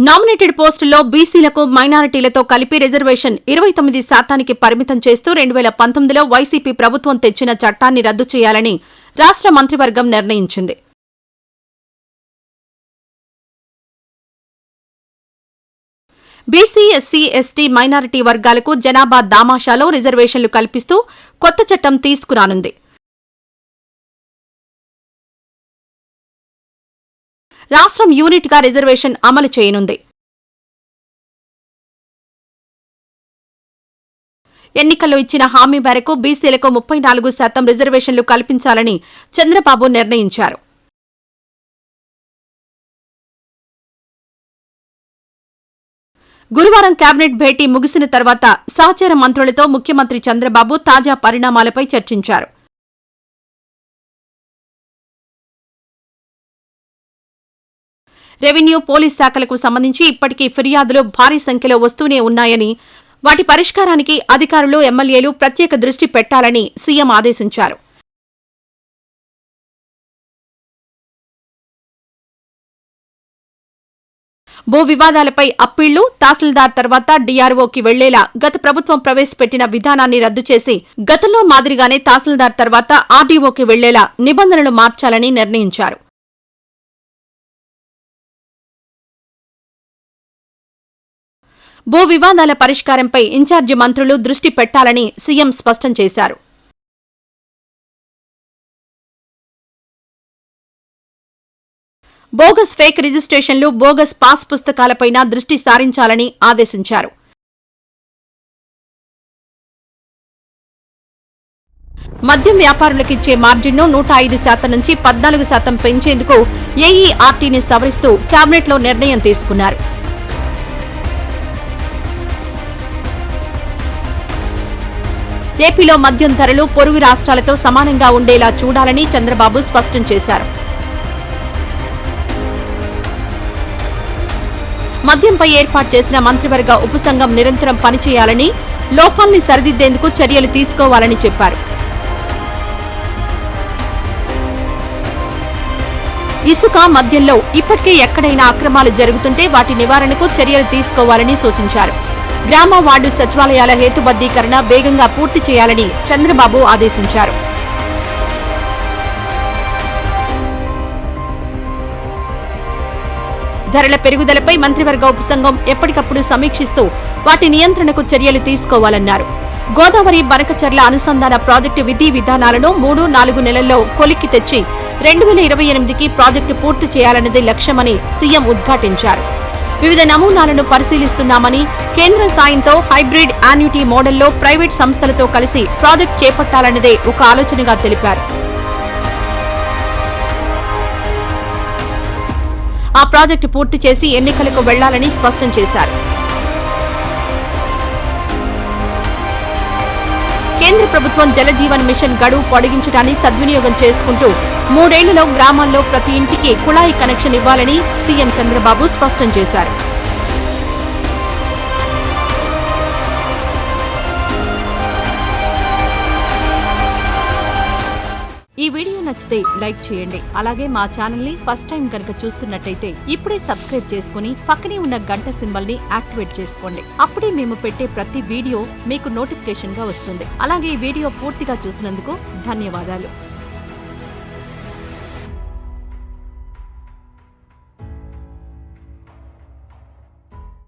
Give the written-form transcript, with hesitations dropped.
Nominated పోస్టుల్లో బీసీలకు మైనారిటీలతో కలిపి రిజర్వేషన్ 29% పరిమితం చేస్తూ 2019లో వైసీపీ ప్రభుత్వం తెచ్చిన చట్టాన్ని రద్దు చేయాలని రాష్ట్ర మంత్రివర్గం నిర్ణయించింది. బీసీ, ఎస్సీ, ఎస్టీ, మైనారిటీ వర్గాలకు జనాభా దామాషాలో రిజర్వేషన్లు కల్పిస్తూ కొత్త చట్టం తీసుకురానుంది. రాష్ట్రం యూనిట్గా రిజర్వేషన్ అమలు చేయనుంది. ఎన్నికల్లో ఇచ్చిన హామీ మేరకు బీసీలకు 34% రిజర్వేషన్లు కల్పించాలని చంద్రబాబు నిర్ణయించారు. గురువారం కేబినెట్ భేటీ ముగిసిన తర్వాత సహచర మంత్రులతో ముఖ్యమంత్రి చంద్రబాబు తాజా పరిణామాలపై చర్చించారు. రెవెన్యూ, పోలీస్ శాఖలకు సంబంధించి ఇప్పటికీ ఫిర్యాదులు భారీ సంఖ్యలో వస్తూనే ఉన్నాయని, వాటి పరిష్కారానికి అధికారులు, ఎమ్మెల్యేలు ప్రత్యేక దృష్టి పెట్టాలని సీఎం ఆదేశించారు. భూ వివాదాలపై అప్పీళ్లు, తహసీల్దార్ తర్వాత డీఆర్ఓకి వెళ్లేలా గత ప్రభుత్వం ప్రవేశపెట్టిన విధానాన్ని రద్దు చేసి గతంలో మాదిరిగానే తహసీల్దార్ తర్వాత ఆర్డీఓకి వెళ్లేలా నిబంధనలు మార్చాలని నిర్ణయించారు. భూ వివాదాల పరిష్కారంపై ఇన్ఛార్జి మంత్రులు దృష్టి పెట్టాలని సీఎం స్పష్టం చేశారు. బోగస్ ఫేక్ రిజిస్ట్రేషన్లు, బోగస్ పాస్ పుస్తకాలపైనా దృష్టి సారించాలని ఆదేశించారు. మద్యం వ్యాపారులకిచ్చే మార్జిన్ను 105% నుంచి 14% పెంచేందుకు ఏఈఆర్టీని సవరిస్తూ కేబినెట్లో నిర్ణయం తీసుకున్నారు. ఏపీలో మద్యం ధరలు పొరుగు రాష్ట్రాలతో సమానంగా ఉండేలా చూడాలని చంద్రబాబు స్పష్టం చేశారు. మద్యంపై ఏర్పాటు చేసిన మంత్రివర్గ ఉపసంఘం నిరంతరం పనిచేయాలని, లోపాల్ని సరిదిద్దేందుకు చర్యలు తీసుకోవాలని చెప్పారు. ఇసుక, మద్యంలో ఇప్పటికే ఎక్కడైనా అక్రమాలు జరుగుతుంటే వాటి నివారణకు చర్యలు తీసుకోవాలని సూచించారు. గ్రామ, వార్డు సచివాలయాల హేతుబద్దీకరణ వేగంగా పూర్తి చేయాలని చంద్రబాబు ఆదేశించారు. ధరల పెరుగుదలపై మంత్రివర్గ ఉపసంఘం ఎప్పటికప్పుడు సమీక్షిస్తూ వాటి నియంత్రణకు చర్యలు తీసుకోవాలన్నారు. గోదావరి, బనకచర్ల అనుసంధాన ప్రాజెక్టు విధి విధానాలను 3-4 నెలల్లో కొలిక్కి తెచ్చి 2028కి ప్రాజెక్టు పూర్తి చేయాలన్నది లక్ష్యమని సీఎం ఉద్ఘాటించారు. వివిధ నమూనాలను పరిశీలిస్తున్నామని, కేంద్ర సాయంతో హైబ్రిడ్ యాన్యుటీ మోడల్లో ప్రైవేట్ సంస్థలతో కలిసి ప్రాజెక్టు చేపట్టాలన్నదే ఒక ఆలోచనగా తెలిపారు. ఆ ప్రాజెక్టు పూర్తి చేసి ఎన్నికలకు వెళ్లాలని స్పష్టం చేశారు. కేంద్ర ప్రభుత్వం జలజీవన్ మిషన్ గడువు పొడిగించడాన్ని సద్వినియోగం చేసుకుంటూ 3 ఏళ్లలో గ్రామాల్లో ప్రతి ఇంటికి కుళాయి కనెక్షన్ ఇవ్వాలని సీఎం చంద్రబాబు స్పష్టం చేశారు. ఈ వీడియో నచ్చితే లైక్ చేయండి. అలాగే మా ఛానల్ ని ఫస్ట్ టైం కనుక చూస్తున్నట్టయితే ఇప్పుడే సబ్స్క్రైబ్ చేసుకుని పక్కనే ఉన్న గంట సింబల్ ని యాక్టివేట్ చేసుకోండి. అప్పుడే మేము పెట్టే ప్రతి వీడియో మీకు నోటిఫికేషన్ గా వస్తుంది. అలాగే ఈ వీడియో పూర్తిగా చూసినందుకు ధన్యవాదాలు.